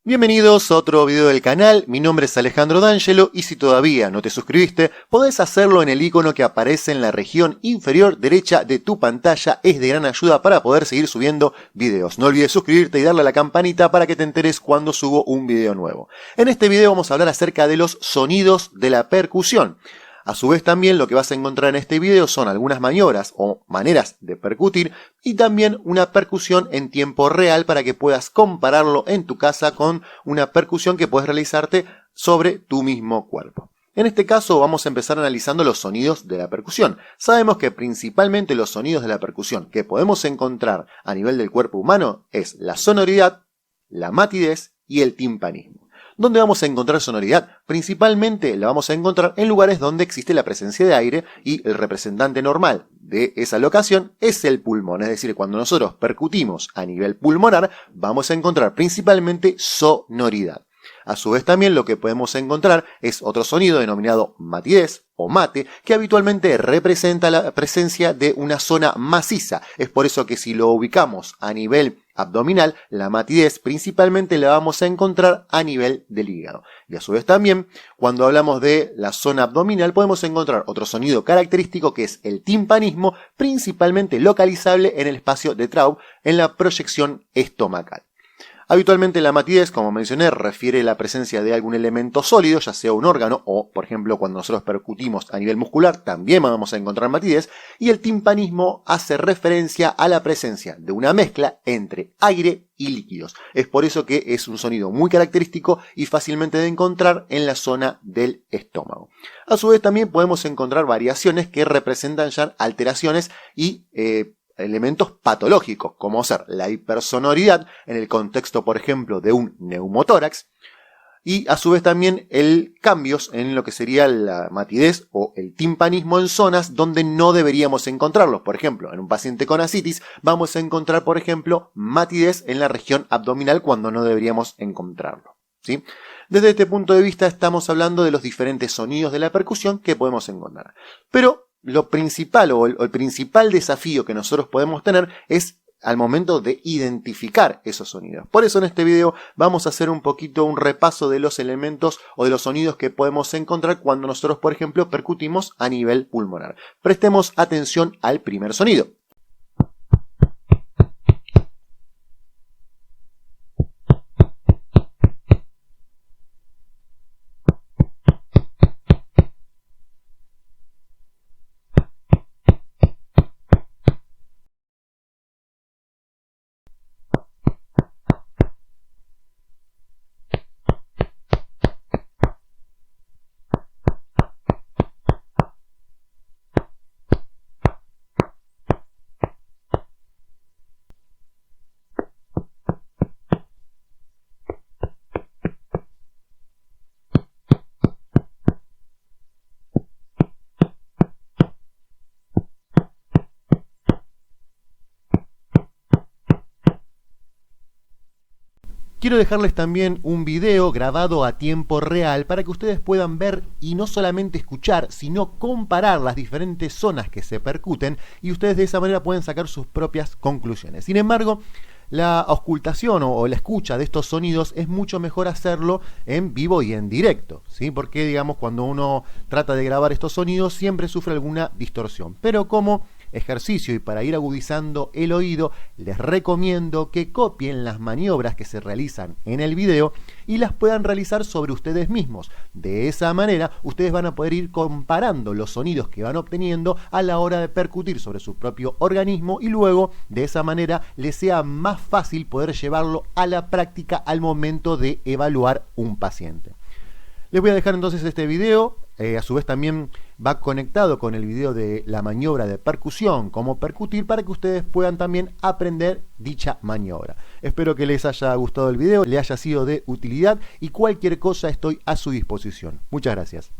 Bienvenidos a otro video del canal, mi nombre es Alejandro D'Angelo y si todavía no te suscribiste, podés hacerlo en el icono que aparece en la región inferior derecha de tu pantalla, es de gran ayuda para poder seguir subiendo videos. No olvides suscribirte y darle a la campanita para que te enteres cuando subo un video nuevo. En este video vamos a hablar acerca de los sonidos de la percusión. A su vez también lo que vas a encontrar en este video son algunas maniobras o maneras de percutir y también una percusión en tiempo real para que puedas compararlo en tu casa con una percusión que puedes realizarte sobre tu mismo cuerpo. En este caso vamos a empezar analizando los sonidos de la percusión. Sabemos que principalmente los sonidos de la percusión que podemos encontrar a nivel del cuerpo humano es la sonoridad, la matidez y el timpanismo. ¿Dónde vamos a encontrar sonoridad? Principalmente la vamos a encontrar en lugares donde existe la presencia de aire y el representante normal de esa locación es el pulmón. Es decir, cuando nosotros percutimos a nivel pulmonar vamos a encontrar principalmente sonoridad. A su vez también lo que podemos encontrar es otro sonido denominado matidez o mate, que habitualmente representa la presencia de una zona maciza. Es por eso que si lo ubicamos a nivel abdominal, la matidez principalmente la vamos a encontrar a nivel del hígado. Y a su vez también, cuando hablamos de la zona abdominal, podemos encontrar otro sonido característico que es el timpanismo, principalmente localizable en el espacio de Traub, en la proyección estomacal. Habitualmente la matidez, como mencioné, refiere a la presencia de algún elemento sólido, ya sea un órgano o, por ejemplo, cuando nosotros percutimos a nivel muscular, también vamos a encontrar matidez, y el timpanismo hace referencia a la presencia de una mezcla entre aire y líquidos. Es por eso que es un sonido muy característico y fácilmente de encontrar en la zona del estómago. A su vez también podemos encontrar variaciones que representan ya alteraciones y elementos patológicos, como ser la hipersonoridad en el contexto, por ejemplo, de un neumotórax, y a su vez también cambios en lo que sería la matidez o el timpanismo en zonas donde no deberíamos encontrarlos. Por ejemplo, en un paciente con ascitis vamos a encontrar, por ejemplo, matidez en la región abdominal cuando no deberíamos encontrarlo, ¿sí? Desde este punto de vista estamos hablando de los diferentes sonidos de la percusión que podemos encontrar. Pero lo principal o el principal desafío que nosotros podemos tener es al momento de identificar esos sonidos. Por eso en este video vamos a hacer un poquito un repaso de los elementos o de los sonidos que podemos encontrar cuando nosotros, por ejemplo, percutimos a nivel pulmonar. Prestemos atención al primer sonido. Quiero dejarles también un video grabado a tiempo real para que ustedes puedan ver y no solamente escuchar, sino comparar las diferentes zonas que se percuten y ustedes de esa manera pueden sacar sus propias conclusiones. Sin embargo, la auscultación o la escucha de estos sonidos es mucho mejor hacerlo en vivo y en directo, ¿sí? Porque, digamos, cuando uno trata de grabar estos sonidos siempre sufre alguna distorsión. Pero como ejercicio y para ir agudizando el oído, les recomiendo que copien las maniobras que se realizan en el video y las puedan realizar sobre ustedes mismos. De esa manera, ustedes van a poder ir comparando los sonidos que van obteniendo a la hora de percutir sobre su propio organismo y luego, de esa manera, les sea más fácil poder llevarlo a la práctica al momento de evaluar un paciente. Les voy a dejar entonces este video, a su vez también va conectado con el video de la maniobra de percusión, cómo percutir, para que ustedes puedan también aprender dicha maniobra. Espero que les haya gustado el video, le haya sido de utilidad y cualquier cosa estoy a su disposición. Muchas gracias.